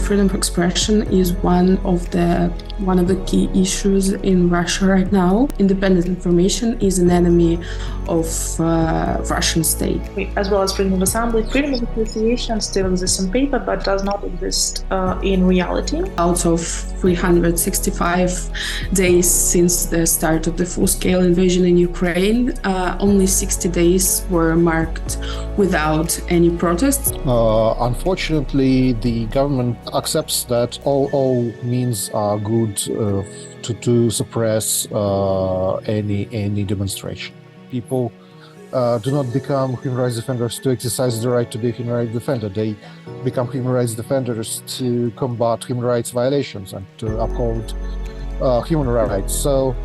freedom of expression is one of the key issues in Russia right now. Independent information is an enemy of Russian state. As well as freedom of assembly, freedom of association still exists on paper but does not exist in reality. Out of 365 days since the start of the full-scale invasion in Ukraine, only 60 days were marked without any protests. Unfortunately, the government accepts that all means are good to suppress any demonstration. People do not become human rights defenders to exercise the right to be a human rights defender. They become human rights defenders to combat human rights violations and to uphold human rights. So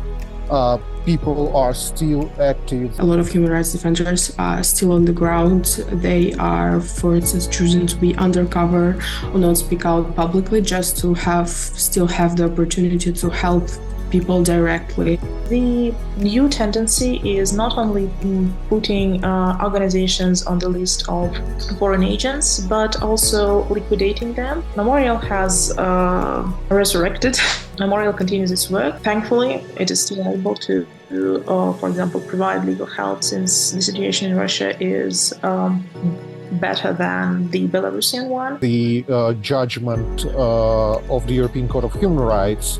people are still active. A lot of human rights defenders are still on the ground. They are, for instance, choosing to be undercover or not speak out publicly just to still have the opportunity to help people directly. The new tendency is not only putting organizations on the list of foreign agents, but also liquidating them. Memorial has resurrected. Memorial continues its work. Thankfully, it is still able to, for example, provide legal help, since the situation in Russia is better than the Belarusian one. The judgment of the European Court of Human Rights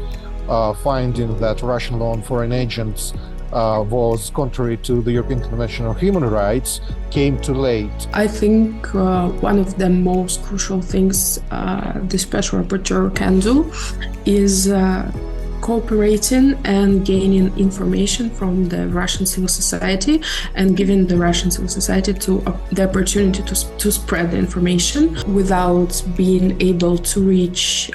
finding that Russian law on foreign agents was contrary to the European Convention on Human Rights came too late. I think one of the most crucial things the Special Rapporteur can do is cooperating and gaining information from the Russian civil society and giving the Russian civil society the opportunity to spread the information without being able to reach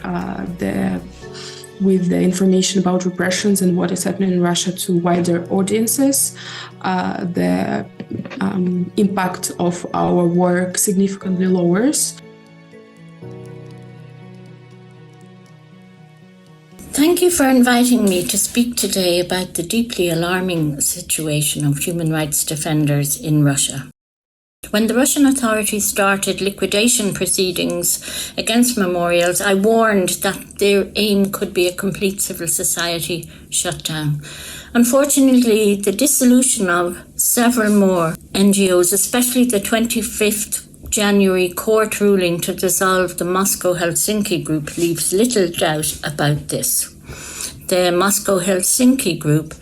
with the information about repressions and what is happening in Russia to wider audiences. The impact of our work significantly lowers. Thank you for inviting me to speak today about the deeply alarming situation of human rights defenders in Russia. When the Russian authorities started liquidation proceedings against memorials, I warned that their aim could be a complete civil society shutdown. Unfortunately, the dissolution of several more NGOs, especially the 25th January court ruling to dissolve the Moscow-Helsinki group, leaves little doubt about this. The Moscow-Helsinki group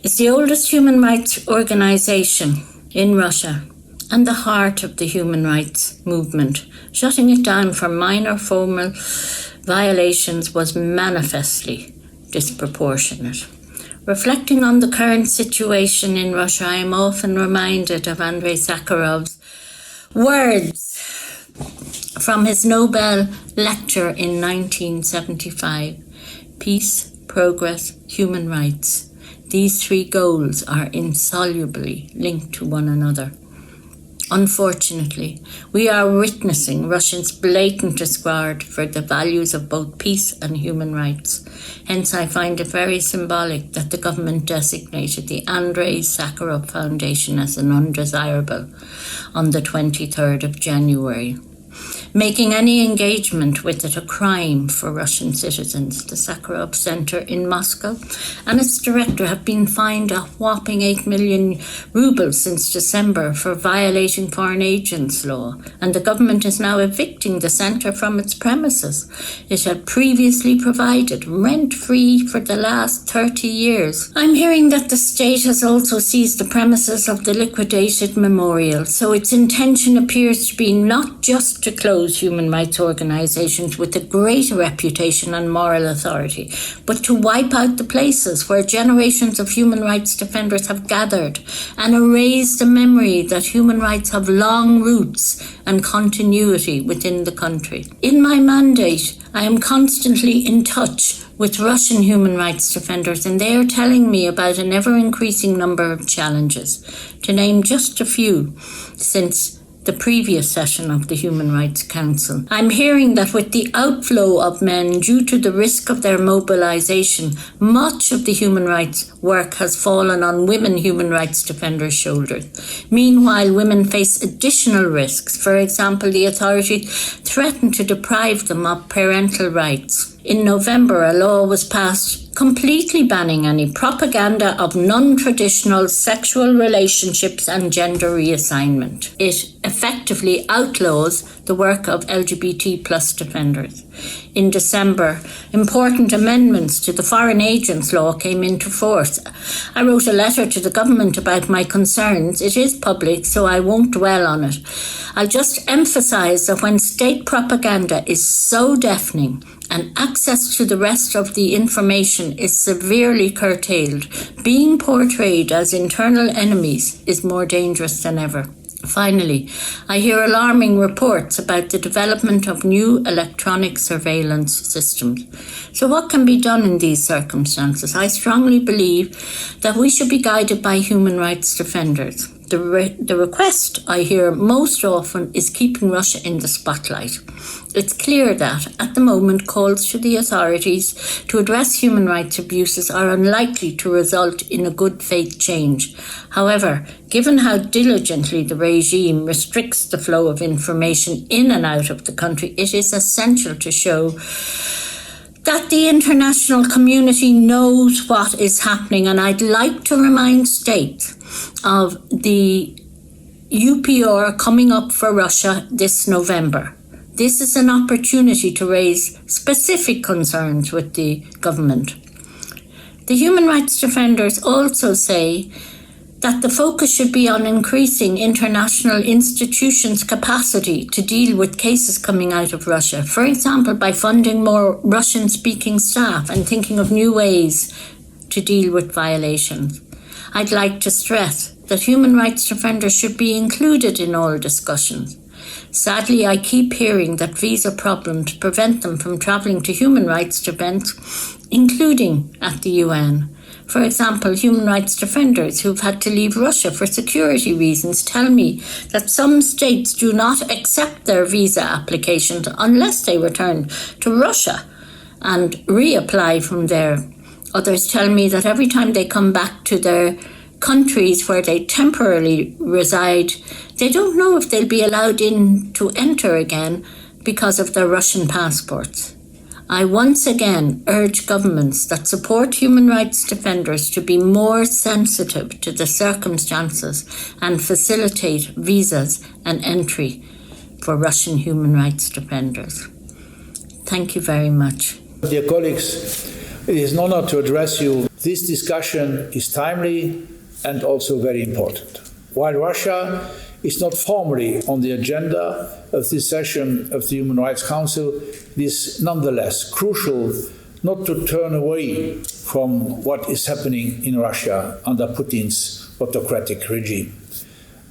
is the oldest human rights organization in Russia and the heart of the human rights movement. Shutting it down for minor formal violations was manifestly disproportionate. Reflecting on the current situation in Russia, I am often reminded of Andrei Sakharov's words from his Nobel lecture in 1975. Peace, progress, human rights. These three goals are insolubly linked to one another. Unfortunately, we are witnessing Russia's blatant disregard for the values of both peace and human rights. Hence, I find it very symbolic that the government designated the Andrei Sakharov Foundation as an undesirable on the 23rd of January, making any engagement with it a crime for Russian citizens. The Sakharov Centre in Moscow and its director have been fined a whopping 8 million rubles since December for violating foreign agents law, and the government is now evicting the centre from its premises. It had previously provided rent-free for the last 30 years. I'm hearing that the state has also seized the premises of the liquidated memorial, so its intention appears to be not just to close human rights organisations with a great reputation and moral authority, but to wipe out the places where generations of human rights defenders have gathered and erase the memory that human rights have long roots and continuity within the country. In my mandate, I am constantly in touch with Russian human rights defenders, and they are telling me about an ever-increasing number of challenges. To name just a few, since the previous session of the Human Rights Council. I'm hearing that with the outflow of men due to the risk of their mobilisation, much of the human rights work has fallen on women human rights defenders' shoulders. Meanwhile, women face additional risks. For example, the authorities threaten to deprive them of parental rights. In November, a law was passed completely banning any propaganda of non-traditional sexual relationships and gender reassignment. It effectively outlaws the work of LGBT plus defenders. In December, important amendments to the Foreign Agents Law came into force. I wrote a letter to the government about my concerns. It is public, so I won't dwell on it. I'll just emphasise that when state propaganda is so deafening and access to the rest of the information is severely curtailed, being portrayed as internal enemies is more dangerous than ever. Finally, I hear alarming reports about the development of new electronic surveillance systems. So what can be done in these circumstances? I strongly believe that we should be guided by human rights defenders. The request I hear most often is keeping Russia in the spotlight. It's clear that, at the moment, calls to the authorities to address human rights abuses are unlikely to result in a good faith change. However, given how diligently the regime restricts the flow of information in and out of the country, it is essential to show that the international community knows what is happening. And I'd like to remind states of the UPR coming up for Russia this November. This is an opportunity to raise specific concerns with the government. The human rights defenders also say that the focus should be on increasing international institutions' capacity to deal with cases coming out of Russia. For example, by funding more Russian-speaking staff and thinking of new ways to deal with violations. I'd like to stress that human rights defenders should be included in all discussions. Sadly, I keep hearing that visa problems prevent them from travelling to human rights events, including at the UN. For example, human rights defenders who've had to leave Russia for security reasons tell me that some states do not accept their visa applications unless they return to Russia and reapply from there. Others tell me that every time they come back to their countries where they temporarily reside, they don't know if they'll be allowed in to enter again because of their Russian passports. I once again urge governments that support human rights defenders to be more sensitive to the circumstances and facilitate visas and entry for Russian human rights defenders. Thank you very much. Dear colleagues, it is an honor to address you. This discussion is timely and also very important. While Russia is not formally on the agenda of this session of the Human Rights Council, it is nonetheless crucial not to turn away from what is happening in Russia under Putin's autocratic regime.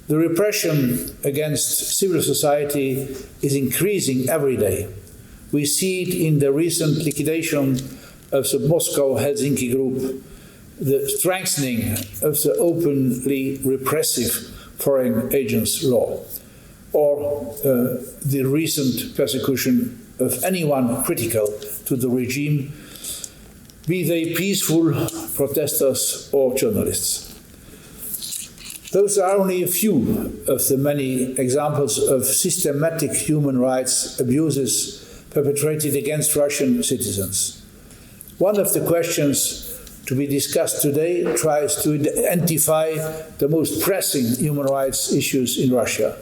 The repression against civil society is increasing every day. We see it in the recent liquidation of the Moscow-Helsinki group, the strengthening of the openly repressive foreign agents law, or the recent persecution of anyone critical to the regime, be they peaceful protesters or journalists. Those are only a few of the many examples of systematic human rights abuses perpetrated against Russian citizens. One of the questions to be discussed today tries to identify the most pressing human rights issues in Russia.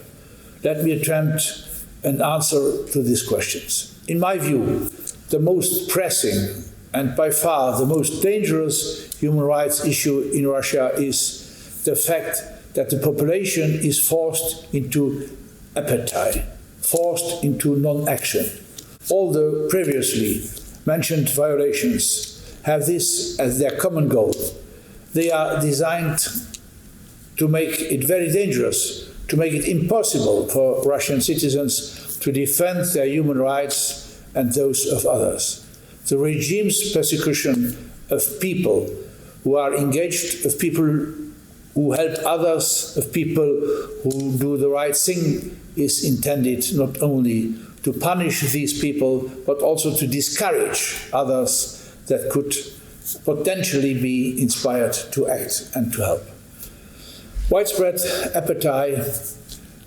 Let me attempt an answer to these questions. In my view, the most pressing and by far the most dangerous human rights issue in Russia is the fact that the population is forced into apathy, forced into non-action. All the previously mentioned violations have this as their common goal. They are designed to make it very dangerous, to make it impossible for Russian citizens to defend their human rights and those of others. The regime's persecution of people who are engaged, of people who help others, of people who do the right thing is intended not only to punish these people, but also to discourage others that could potentially be inspired to act and to help. Widespread appetite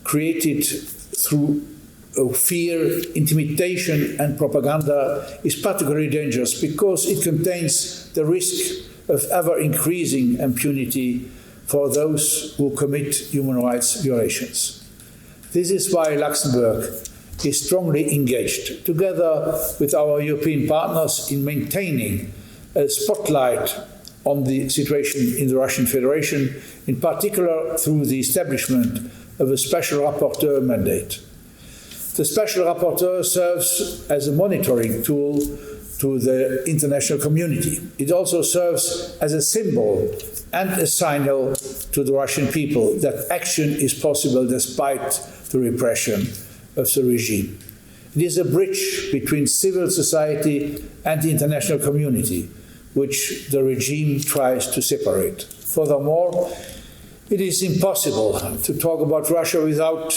created through fear, intimidation, and propaganda is particularly dangerous because it contains the risk of ever-increasing impunity for those who commit human rights violations. This is why Luxembourg is strongly engaged, together with our European partners, in maintaining a spotlight on the situation in the Russian Federation, in particular through the establishment of a Special Rapporteur mandate. The Special Rapporteur serves as a monitoring tool to the international community. It also serves as a symbol and a signal to the Russian people that action is possible despite the repression of the regime. It is a bridge between civil society and the international community, which the regime tries to separate. Furthermore, it is impossible to talk about Russia without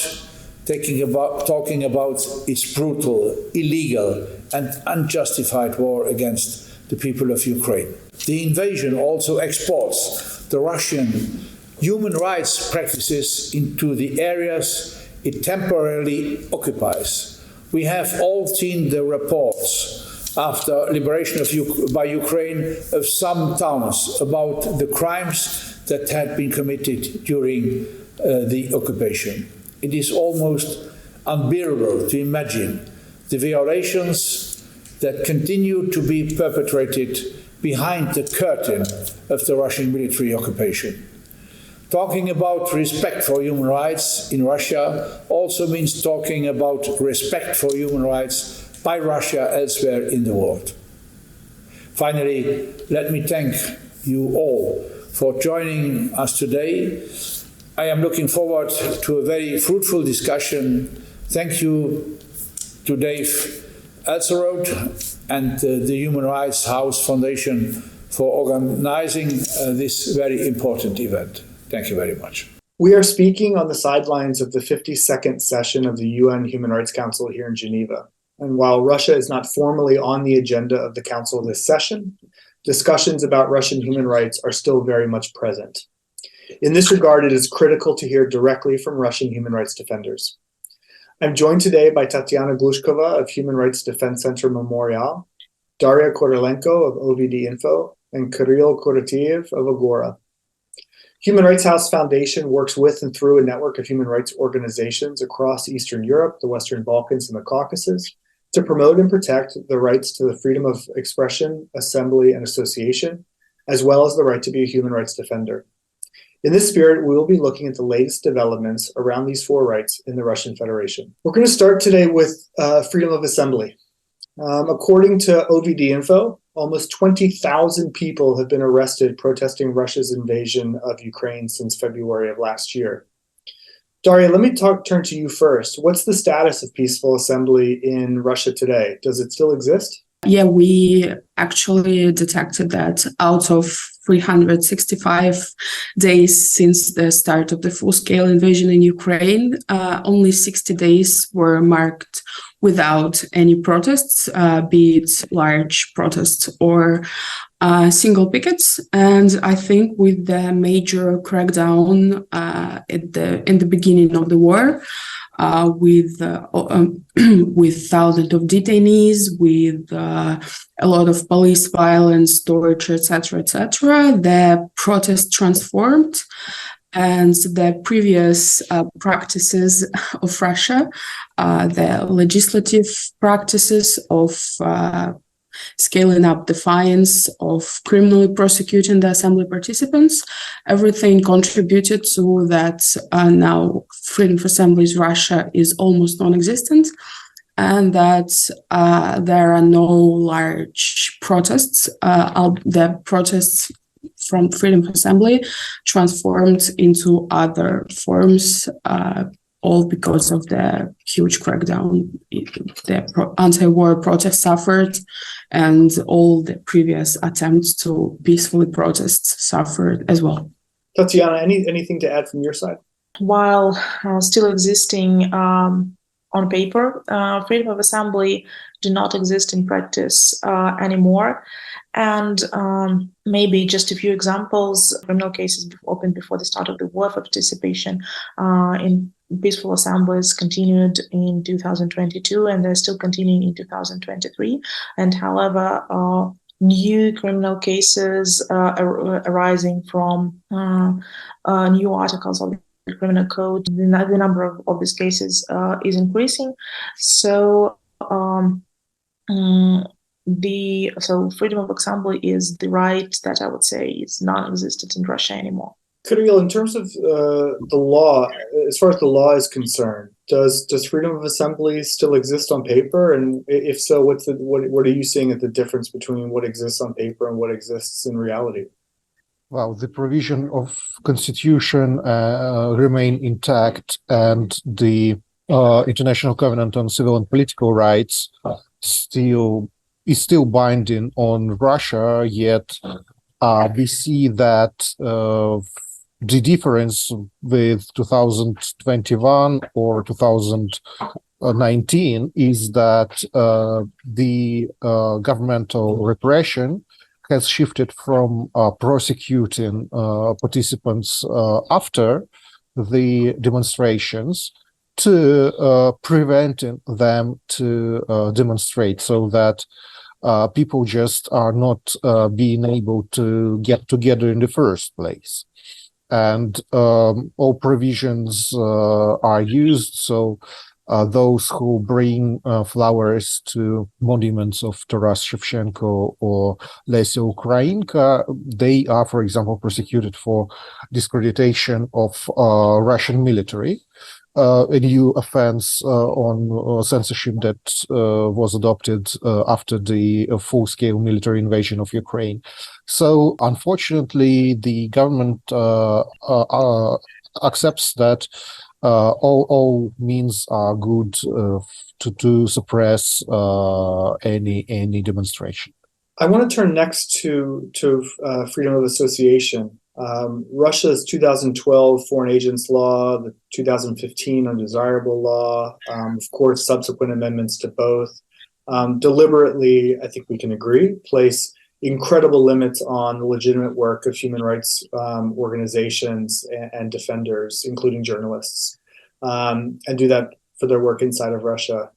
talking about its brutal, illegal, and unjustified war against the people of Ukraine. The invasion also exports the Russian human rights practices into the areas it temporarily occupies. We have all seen the reports after liberation by Ukraine of some towns about the crimes that had been committed during the occupation. It is almost unbearable to imagine the violations that continue to be perpetrated behind the curtain of the Russian military occupation. Talking about respect for human rights in Russia also means talking about respect for human rights by Russia elsewhere in the world. Finally, let me thank you all for joining us today. I am looking forward to a very fruitful discussion. Thank you to Dave Elseroad and the Human Rights House Foundation for organizing this very important event. Thank you very much. We are speaking on the sidelines of the 52nd session of the UN Human Rights Council here in Geneva. And while Russia is not formally on the agenda of the Council this session, discussions about Russian human rights are still very much present. In this regard, it is critical to hear directly from Russian human rights defenders. I'm joined today by Tatiana Glushkova of Human Rights Defense Center Memorial, Daria Korolenko of OVD-Info, and Kirill Koroteev of Agora. Human Rights House Foundation works with and through a network of human rights organizations across Eastern Europe, the Western Balkans, and the Caucasus to promote and protect the rights to the freedom of expression, assembly, and association, as well as the right to be a human rights defender. In this spirit, we will be looking at the latest developments around these four rights in the Russian Federation. We're going to start today with freedom of assembly. According to OVD-Info, almost 20,000 people have been arrested protesting Russia's invasion of Ukraine since February of last year. Daria, let me turn to you first. What's the status of peaceful assembly in Russia today? Does it still exist? Yeah, we actually detected that out of 365 days since the start of the full-scale invasion in Ukraine, only 60 days were marked without any protests, be it large protests or single pickets. And I think with the major crackdown in the beginning of the war, with thousands of detainees, with a lot of police violence, torture, etc., the protest transformed, and the previous practices of Russia, the legislative practices of scaling up the fines, of criminally prosecuting the assembly participants, everything contributed to that now freedom for assemblies Russia is almost non-existent, and that there are no large protests. The protests from freedom for assembly transformed into other forms, all because of the huge crackdown. The anti-war protests suffered, and all the previous attempts to peacefully protest suffered as well. Tatiana, anything to add from your side? while still existing on paper, freedom of assembly do not exist in practice anymore. And maybe just a few examples: criminal cases opened before the start of the war for participation in peaceful assemblies continued in 2022, and they're still continuing in 2023. And however, new criminal cases arising from new articles of the criminal code, the number of these cases is increasing. So freedom of assembly is the right that I would say is non-existent in Russia anymore. Kirill, in terms of the law, as far as the law is concerned, does freedom of assembly still exist on paper? And if so, what are you seeing as the difference between what exists on paper and what exists in reality? Well, the provision of constitution remain intact, and the International Covenant on Civil and Political Rights is still binding on Russia. Yet we see that the difference with 2021 or 2019 is that the governmental repression has shifted from prosecuting participants after the demonstrations to preventing them to demonstrate, so that people just are not being able to get together in the first place. And all provisions are used, so those who bring flowers to monuments of Taras Shevchenko or Lesya Ukrainka, they are, for example, prosecuted for discreditation of Russian military, a new offense on censorship that was adopted after the full-scale military invasion of Ukraine. So, unfortunately, the government accepts that all means are good to suppress any demonstration. I want to turn next to freedom of association. Russia's 2012 Foreign Agents Law, the 2015 Undesirable Law, of course, subsequent amendments to both, deliberately, I think we can agree, place incredible limits on the legitimate work of human rights organizations and defenders, including journalists, and do that for their work inside of Russia.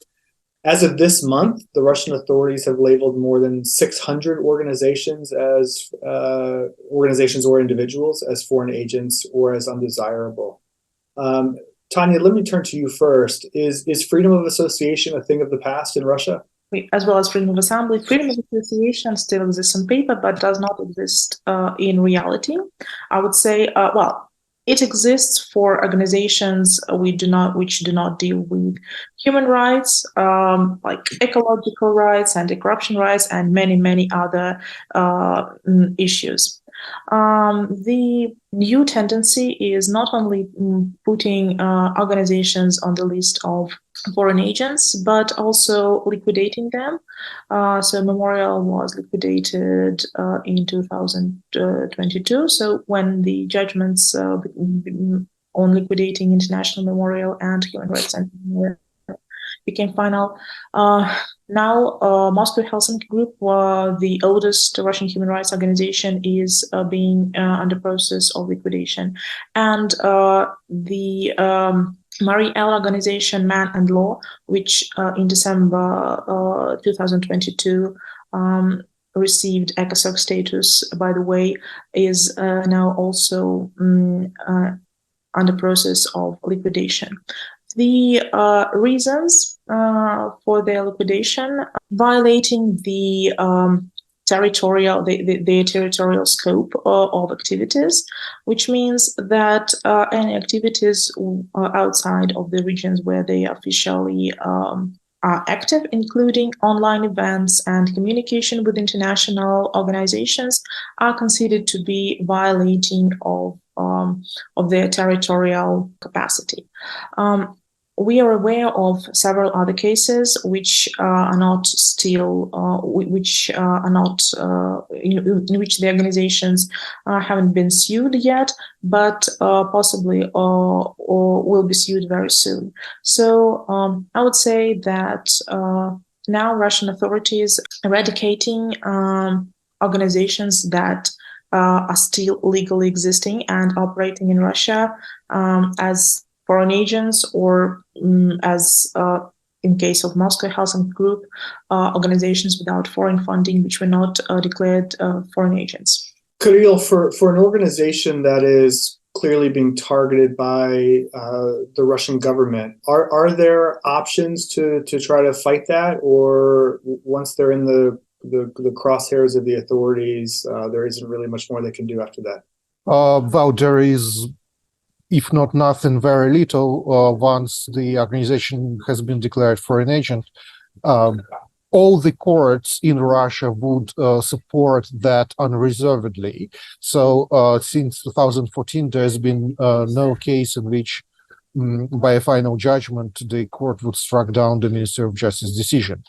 As of this month, the Russian authorities have labeled more than 600 organizations as organizations or individuals as foreign agents or as undesirable. Tanya, let me turn to you first. Is freedom of association a thing of the past in Russia? As well as freedom of assembly, freedom of association still exists on paper, but does not exist in reality. I would say, it exists for organizations which do not deal with human rights, like ecological rights, anti-corruption rights, and many other issues. The new tendency is not only putting organizations on the list of foreign agents, but also liquidating them. So Memorial was liquidated in 2022. So when the judgments on liquidating International Memorial and Human Rights Centre became final. Now, Moscow Helsinki Group, the oldest Russian human rights organization, is being under process of liquidation. And the Mary Lawlor organization, Man and Law, which in December 2022 received ECHR status, by the way, is now also under process of liquidation. The reasons for their liquidation: violating the territorial scope of activities, which means that any activities outside of the regions where they officially are active, including online events and communication with international organizations, are considered to be violating of their territorial capacity. We are aware of several other cases which are not still, in which the organizations haven't been sued yet, but possibly or will be sued very soon. So I would say that now Russian authorities eradicating organizations that are still legally existing and operating in Russia as foreign agents or as in case of Moscow Helsinki Group, organizations without foreign funding which were not declared foreign agents. Kirill, for an organization that is clearly being targeted by the Russian government, are there options to try to fight that, or once they're in the crosshairs of the authorities, there isn't really much more they can do after that? Well, there is, if not nothing, very little. Once the organization has been declared foreign agent, all the courts in Russia would support that unreservedly. So since 2014, there's been no case in which, by a final judgment, the court would strike down the Ministry of Justice decision.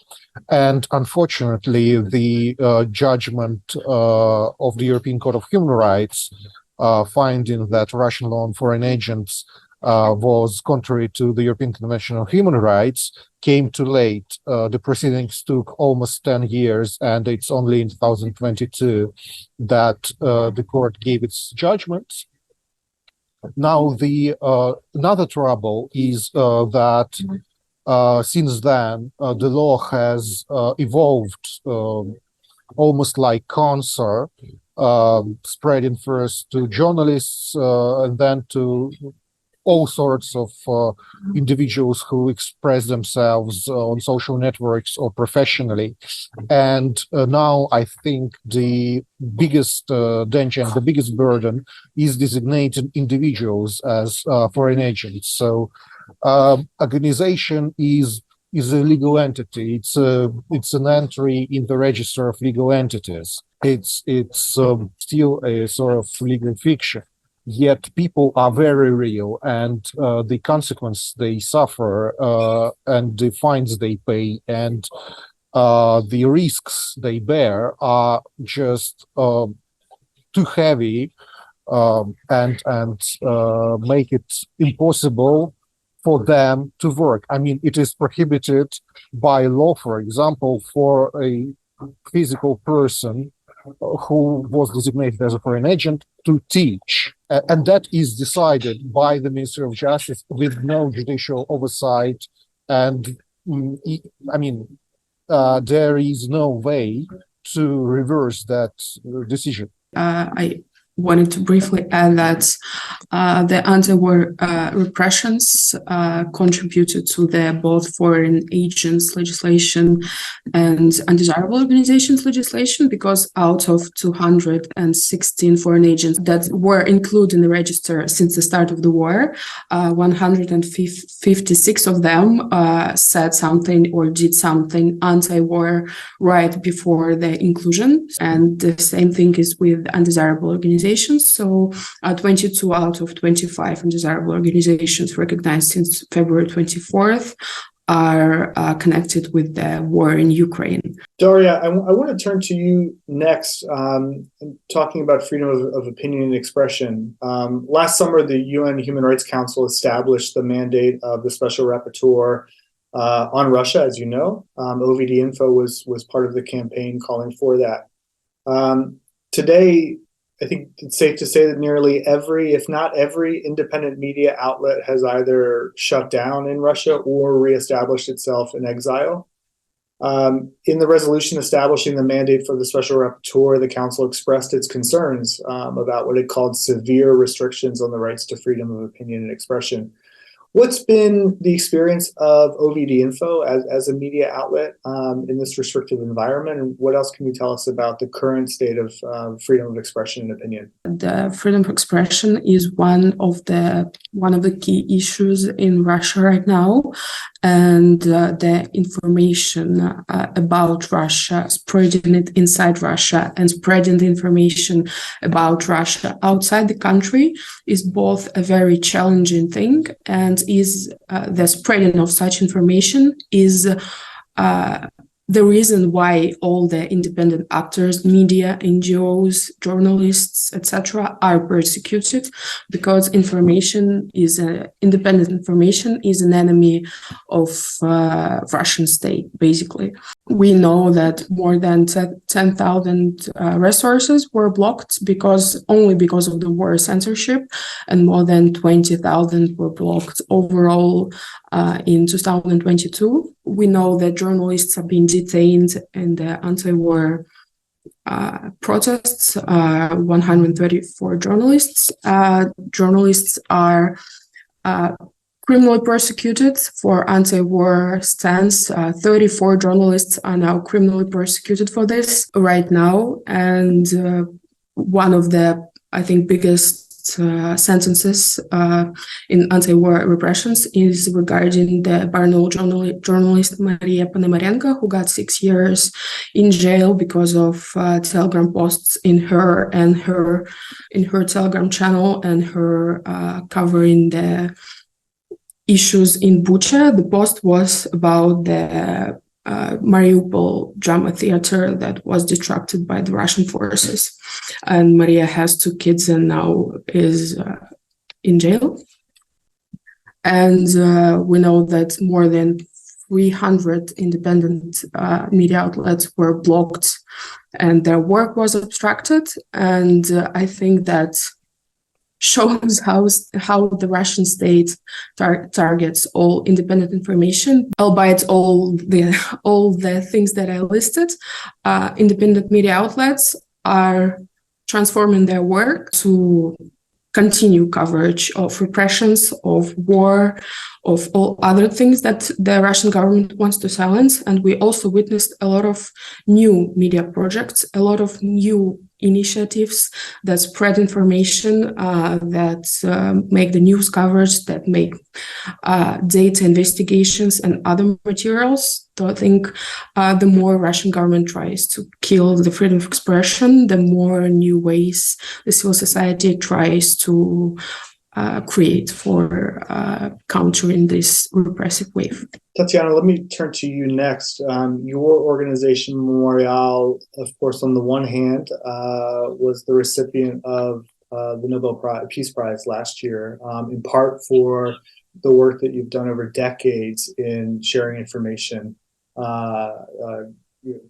And unfortunately, the judgment of the European Court of Human Rights finding that Russian law on foreign agents was contrary to the European Convention on Human Rights came too late. The proceedings took almost 10 years, and it's only in 2022 that the court gave its judgment. Now, the another trouble is that since then, the law has evolved almost like cancer, spreading first to journalists and then to all sorts of individuals who express themselves on social networks or professionally. And now I think the biggest danger and the biggest burden is designating individuals as foreign agents. So organization is a legal entity. It's an entry in the register of legal entities. It's still a sort of legal fiction. Yet people are very real, and the consequence they suffer and the fines they pay and the risks they bear are just too heavy and make it impossible for them to work. I mean, it is prohibited by law, for example, for a physical person who was designated as a foreign agent to teach. And that is decided by the Ministry of Justice with no judicial oversight. And I mean, there is no way to reverse that decision. I wanted to briefly add that the anti-war repressions contributed to the both foreign agents legislation and undesirable organizations legislation, because out of 216 foreign agents that were included in the register since the start of the war, 156 of them said something or did something anti-war right before the inclusion. And the same thing is with undesirable organizations. So 22 out of 25 undesirable organizations recognized since February 24th are connected with the war in Ukraine. Daria, I want to turn to you next, talking about freedom of opinion and expression. Last summer, the UN Human Rights Council established the mandate of the Special Rapporteur on Russia, as you know. OVD-Info was part of the campaign calling for that. Today, I think it's safe to say that nearly every, if not every, independent media outlet has either shut down in Russia or reestablished itself in exile. In the resolution establishing the mandate for the Special Rapporteur, the Council expressed its concerns about what it called severe restrictions on the rights to freedom of opinion and expression. What's been the experience of OVD-Info as a media outlet in this restrictive environment? And what else can you tell us about the current state of freedom of expression and opinion? The freedom of expression is one of the key issues in Russia right now. And the information about Russia, spreading it inside Russia and spreading the information about Russia outside the country is both a very challenging thing, and is the spreading of such information is the reason why all the independent actors, media, NGOs, journalists, etc., are persecuted, because independent information is an enemy of Russian state, basically. We know that more than 10,000 resources were blocked only because of the war censorship, and more than 20,000 were blocked overall in 2022. We know that journalists have been detained in the anti-war protests, 134 journalists. Journalists are criminally persecuted for anti-war stance. 34 journalists are now criminally persecuted for this right now. And one of the, I think, biggest sentences in anti-war repressions is regarding the Barnaul journalist Maria Ponomarenko, who got 6 years in jail because of Telegram posts in her Telegram channel and her covering the issues in Bucha. The post was about the Mariupol drama theater that was destructed by the Russian forces. And Maria has 2 kids and now is in jail. And we know that more than 300 independent media outlets were blocked and their work was obstructed. And I think that shows how the Russian state targets all independent information, albeit all the things that I listed. Independent media outlets are transforming their work to continue coverage of repressions, of war, of all other things that the Russian government wants to silence. And we also witnessed a lot of new media projects, a lot of new initiatives that spread information, that make the news coverage, that make data investigations and other materials. So I think the more Russian government tries to kill the freedom of expression, the more new ways the civil society tries to create for countering this repressive wave. Tatiana, let me turn to you next. Your organization, Memorial, of course, on the one hand, was the recipient of the Nobel Peace Prize last year, in part for the work that you've done over decades in sharing information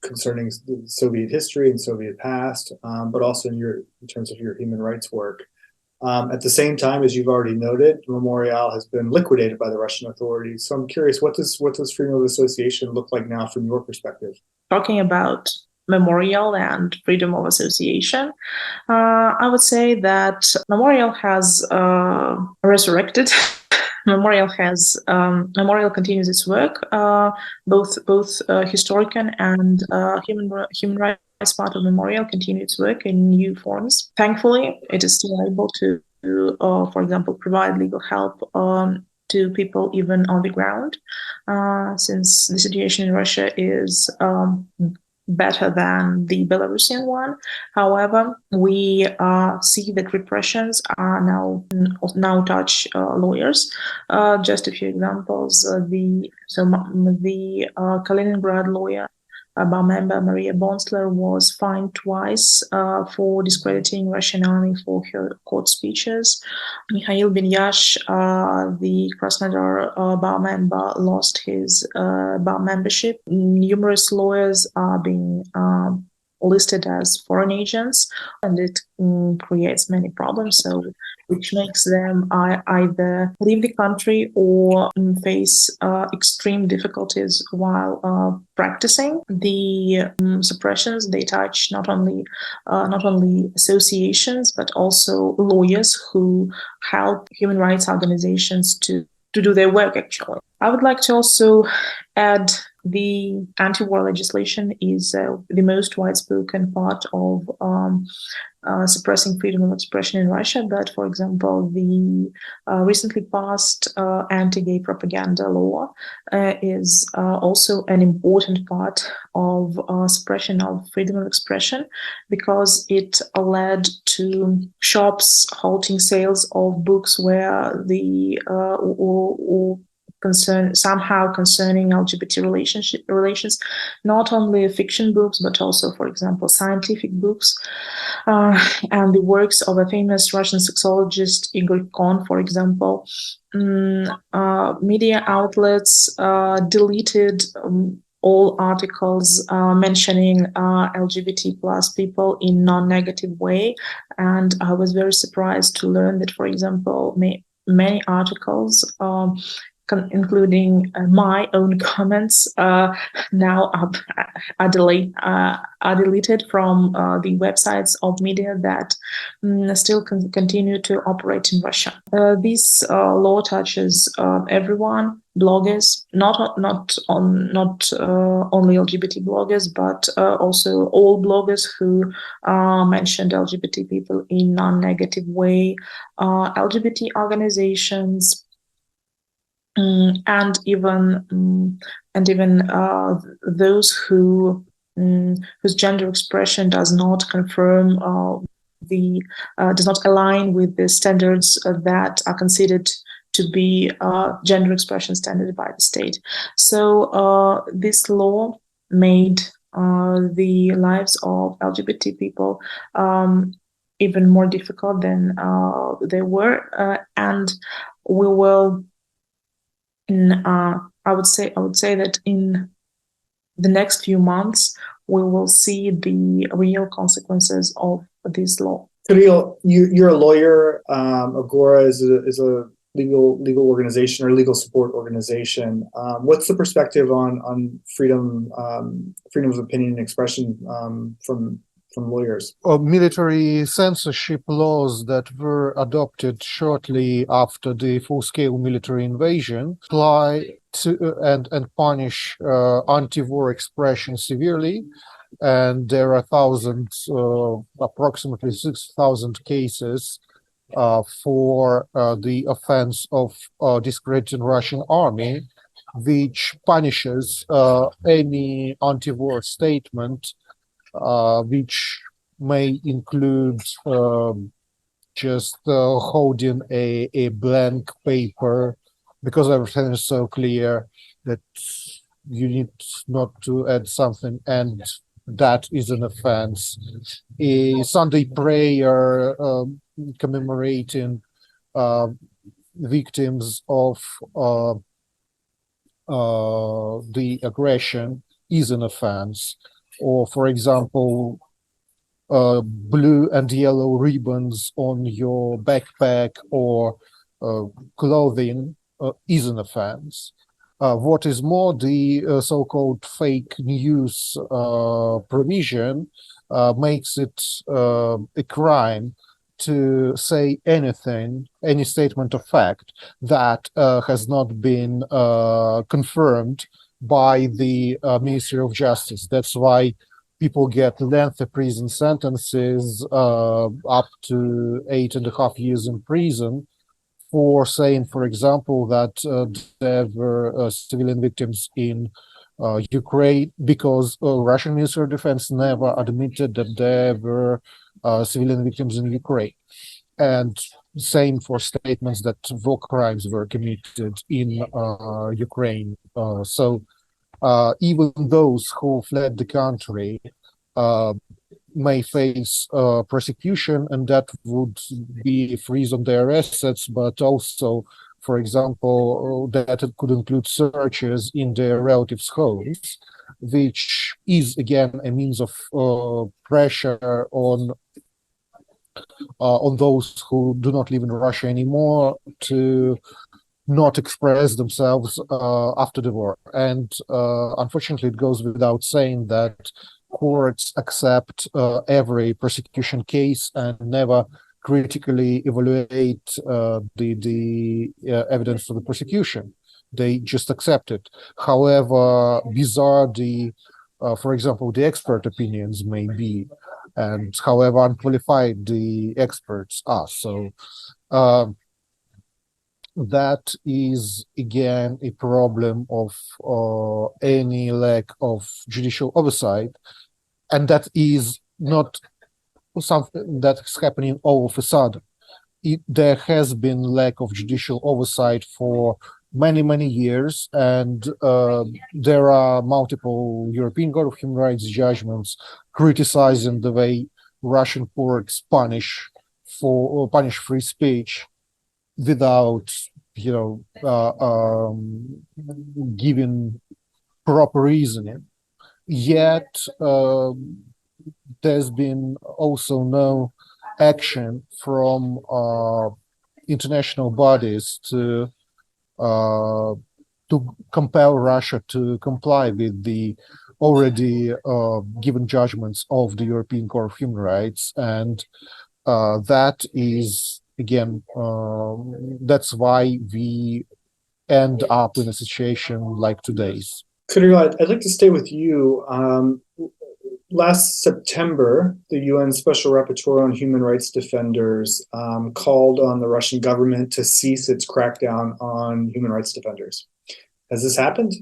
concerning Soviet history and Soviet past, but also in terms of your human rights work. At the same time, as you've already noted, Memorial has been liquidated by the Russian authorities. So I'm curious, what does freedom of association look like now from your perspective? Talking about Memorial and freedom of association, I would say that Memorial has resurrected. Memorial continues its work, both historical and human rights. As part of Memorial, continue its work in new forms. Thankfully, it is still able to, for example, provide legal help to people even on the ground, since the situation in Russia is better than the Belarusian one. However, we see that repressions are now touch lawyers. Just a few examples: the Kaliningrad lawyer, bar member Maria Bonsler, was fined twice for discrediting Russian army for her court speeches. Mikhail Binyash, the Krasnodar bar member, lost his bar membership. Numerous lawyers are being listed as foreign agents, and it creates many problems, which makes them either leave the country or face extreme difficulties while practicing. The suppressions, they touch not only associations but also lawyers who help human rights organizations to do their work, actually. I would like to also add the anti-war legislation is the most widespoken part of suppressing freedom of expression in Russia, but, for example, the recently passed anti-gay propaganda law is also an important part of suppression of freedom of expression, because it led to shops halting sales of books where the somehow concerning LGBT relations, not only fiction books, but also, for example, scientific books, and the works of a famous Russian sexologist, Igor Kon, for example. Media outlets deleted all articles mentioning LGBT plus people in non-negative way. And I was very surprised to learn that, for example, many articles, including my own comments, now are deleted from the websites of media that still continue to operate in Russia. This law touches everyone, bloggers, not only LGBT bloggers, but also all bloggers who mentioned LGBT people in non-negative way, LGBT organizations, and even those whose gender expression does not confirm does not align with the standards that are considered to be gender expression standard by the state. So this law made the lives of LGBT people even more difficult than they were, and we will. I would say that in the next few months we will see the real consequences of this law. Kirill, you're a lawyer. Agora is a legal organization or legal support organization. What's the perspective on freedom of opinion and expression from lawyers? Military censorship laws that were adopted shortly after the full-scale military invasion apply to and punish anti-war expression severely, and there are thousands, approximately 6,000 cases for the offense of discrediting Russian army, which punishes any anti-war statement which may include just holding a blank paper, because everything is so clear that you need not to add something, and that is an offense. A Sunday prayer commemorating victims of the aggression is an offense. Or, for example, blue and yellow ribbons on your backpack or clothing is an offense. What is more, the so-called fake news provision makes it a crime to say anything, any statement of fact that has not been confirmed by the Ministry of Justice. That's why people get lengthy prison sentences, up to 8.5 years in prison, for saying, for example, that there were civilian victims in Ukraine, because Russian Ministry of Defense never admitted that there were civilian victims in Ukraine. And same for statements that war crimes were committed in Ukraine. So even those who fled the country may face persecution, and that would be a freeze on their assets, but also, for example, that it could include searches in their relatives' homes, which is again a means of pressure on those who do not live in Russia anymore to not express themselves after the war. And unfortunately, it goes without saying that courts accept every persecution case and never critically evaluate the evidence for the persecution. They just accept it. However bizarre for example, the expert opinions may be, and however unqualified the experts are. So that is again a problem of any lack of judicial oversight, and that is not something that's happening all of a sudden. There has been lack of judicial oversight for many years, and there are multiple European Court of Human Rights judgments criticizing the way Russian courts punish free speech without, giving proper reasoning. Yet there's been also no action from international bodies to compel Russia to comply with the already given judgments of the European Court of Human Rights, and that is again that's why we end up in a situation like today's. Kirill, I'd like to stay with you. Last September, the UN Special Rapporteur on Human Rights Defenders called on the Russian government to cease its crackdown on human rights defenders. Has this happened?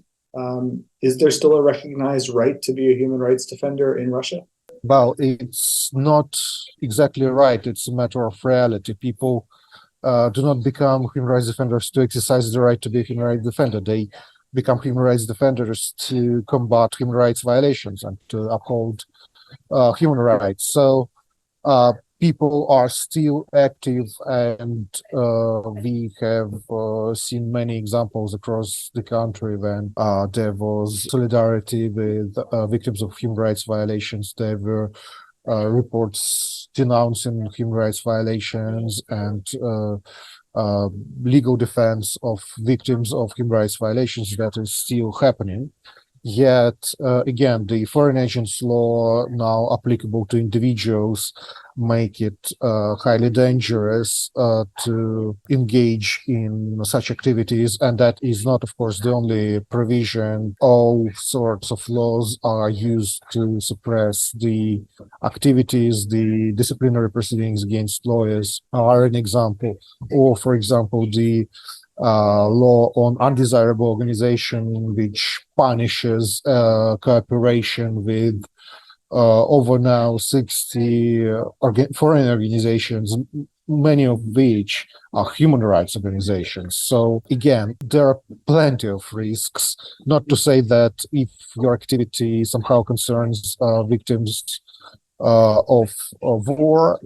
Is there still a recognized right to be a human rights defender in Russia? Well, it's not exactly right. It's a matter of reality. People do not become human rights defenders to exercise the right to be a human rights defender. They become human rights defenders to combat human rights violations and to uphold human rights. So people are still active, and we have seen many examples across the country when there was solidarity with victims of human rights violations. There were reports denouncing human rights violations and legal defense of victims of human rights violations. That is still happening. Yet, again, the foreign agents law now applicable to individuals make it highly dangerous to engage in such activities. And that is not, of course, the only provision. All sorts of laws are used to suppress the activities. The disciplinary proceedings against lawyers are an example. Or, for example, the law on undesirable organization, which punishes cooperation with over now 60 foreign organizations, many of which are human rights organizations. So again, there are plenty of risks, not to say that if your activity somehow concerns victims of war,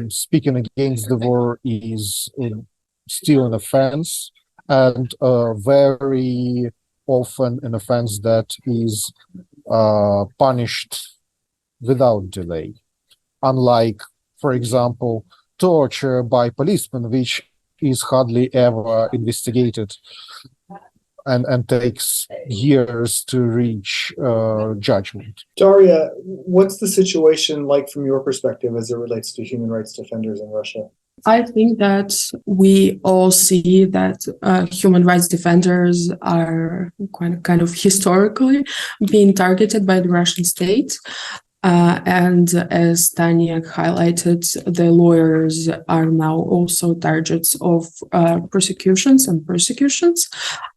speaking against the war is still an offense, and very often an offense that is punished without delay. Unlike, for example, torture by policemen, which is hardly ever investigated and takes years to reach judgment. Daria, what's the situation like from your perspective as it relates to human rights defenders in Russia? I think that we all see that human rights defenders are kind of historically being targeted by the Russian state. And as Tanya highlighted, the lawyers are now also targets of persecutions.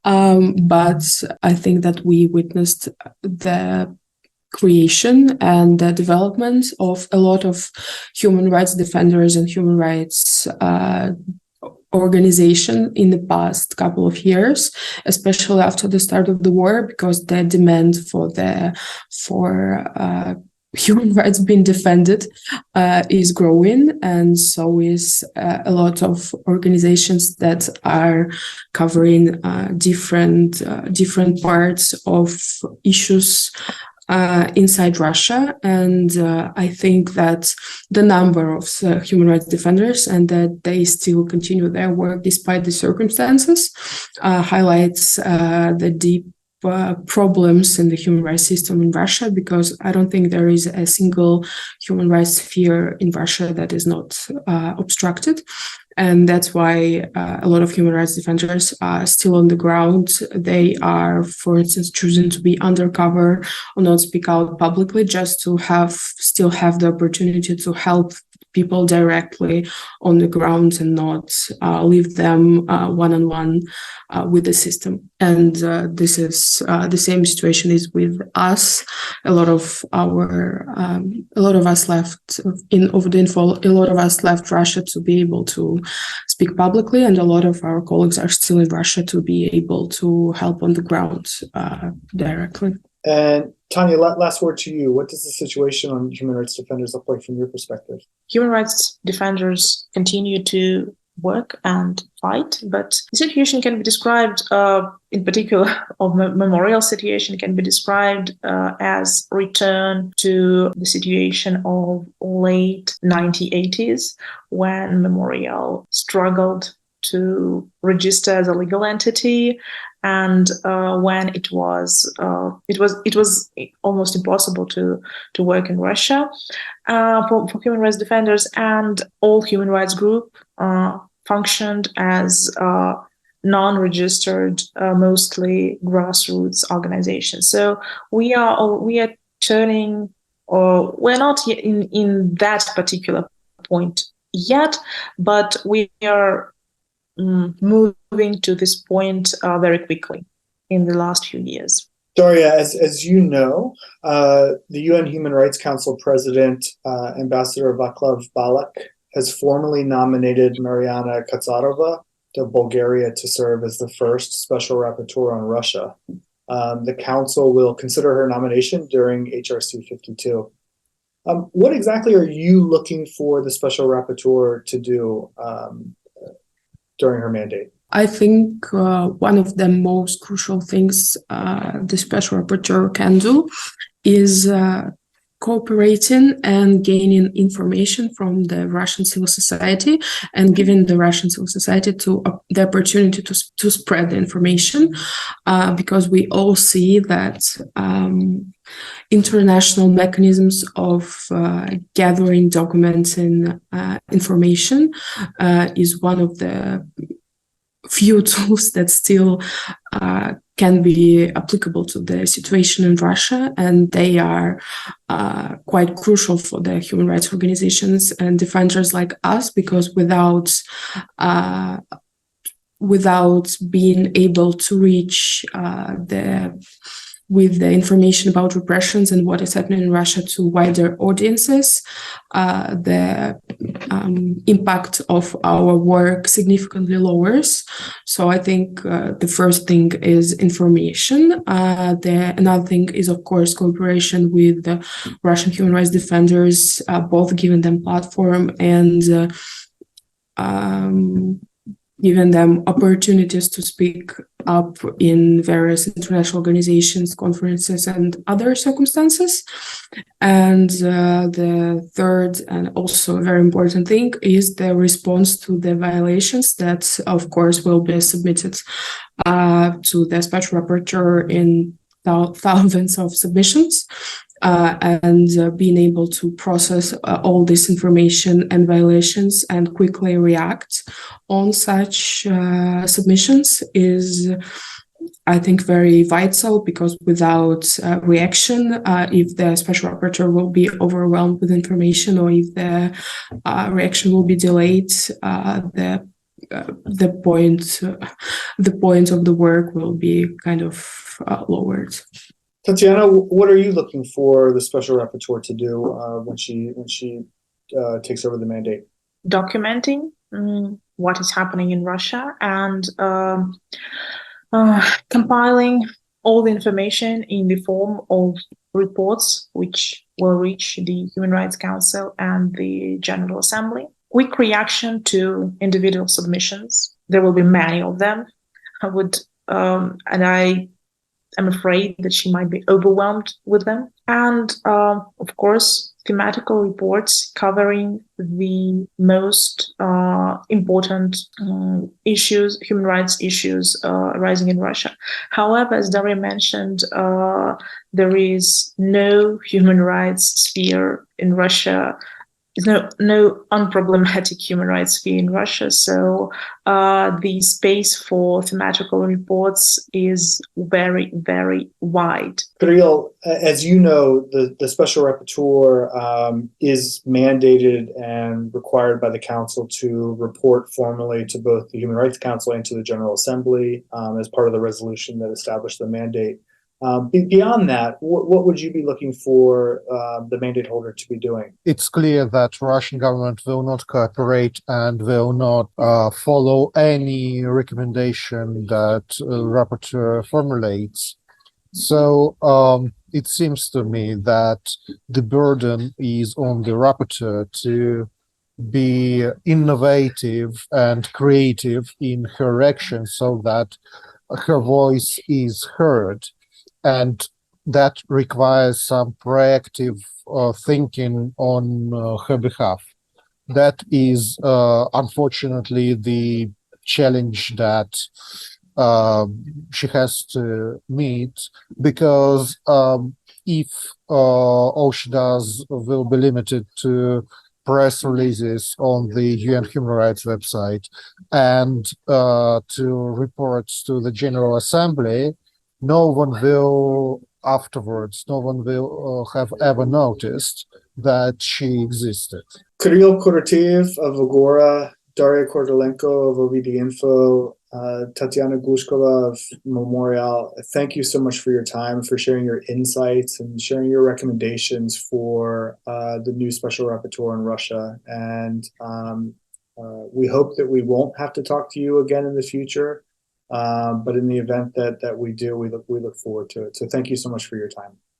But I think that we witnessed the creation and the development of a lot of human rights defenders and human rights organization in the past couple of years, especially after the start of the war, because the demand for human rights being defended is growing, and so is a lot of organizations that are covering different parts of issues inside Russia. And I think that the number of human rights defenders and that they still continue their work despite the circumstances highlights the deep problems in the human rights system in Russia, because I don't think there is a single human rights sphere in Russia that is not obstructed. And that's why a lot of human rights defenders are still on the ground. They are, for instance, choosing to be undercover or not speak out publicly, just to still have the opportunity to help people directly on the ground and not leave them one-on-one with the system. And this is the same situation is with us. A lot of us left in OVD-Info. A lot of us left Russia to be able to speak publicly, and a lot of our colleagues are still in Russia to be able to help on the ground directly. And Tanya, last word to you. What does the situation on human rights defenders look like from your perspective? Human rights defenders continue to work and fight, but the situation can be described, in particular, of memorial situation can be described as return to the situation of late 1980s, when Memorial struggled to register as a legal entity, and when it was almost impossible to work in Russia for human rights defenders, and all human rights group functioned as non-registered, mostly grassroots organizations. So we are turning, or we're not yet in that particular point yet, but we are moving to this point very quickly in the last few years. Daria, as you know, the UN Human Rights Council President, Ambassador Vaclav Balak, has formally nominated Mariana Katsarova to Bulgaria to serve as the first Special Rapporteur on Russia. The Council will consider her nomination during HRC 52. What exactly are you looking for the Special Rapporteur to do during her mandate? I think one of the most crucial things the Special Rapporteur can do is cooperating and gaining information from the Russian civil society and giving the Russian civil society the opportunity to spread the information, because we all see that international mechanisms of gathering, documenting information is one of the few tools that still can be applicable to the situation in Russia, and they are quite crucial for the human rights organizations and defenders like us, because without being able to reach with the information about repressions and what is happening in Russia to wider audiences, the impact of our work significantly lowers. So I think the first thing is information. Another thing is, of course, cooperation with the Russian human rights defenders, both giving them platform and giving them opportunities to speak up in various international organizations, conferences, and other circumstances. And the third and also a very important thing is the response to the violations that, of course, will be submitted to the Special Rapporteur in thousands of submissions. And being able to process all this information and violations and quickly react on such submissions is, I think, very vital, because without reaction, if the Special Rapporteur will be overwhelmed with information, or if the reaction will be delayed, the point of the work will be kind of lowered. Tatiana, what are you looking for the Special Rapporteur to do when she takes over the mandate? Documenting what is happening in Russia and compiling all the information in the form of reports which will reach the Human Rights Council and the General Assembly. Quick reaction to individual submissions. There will be many of them. I'm afraid that she might be overwhelmed with them. And, of course, thematical reports covering the most important issues, human rights issues arising in Russia. However, as Daria mentioned, there is no human rights sphere in Russia no unproblematic human rights sphere in Russia. So the space for thematical reports is very, very wide. Kirill, as you know, the Special Rapporteur is mandated and required by the Council to report formally to both the Human Rights Council and to the General Assembly as part of the resolution that established the mandate. Beyond that, what would you be looking for the mandate holder to be doing? It's clear that Russian government will not cooperate and will not follow any recommendation that rapporteur formulates. So it seems to me that the burden is on the rapporteur to be innovative and creative in her action so that her voice is heard. And that requires some proactive thinking on her behalf. That is, unfortunately, the challenge that she has to meet, because if all she does will be limited to press releases on the UN Human Rights website and to reports to the General Assembly, no one will have ever noticed that she existed. Kirill Koroteev of Agora, Daria Korolenko of OVD-Info, Tatiana Glushkova of Memorial, thank you so much for your time, for sharing your insights and sharing your recommendations for the new Special Rapporteur in Russia. And we hope that we won't have to talk to you again in the future. But in the event that we do, we look forward to it. So thank you so much for your time.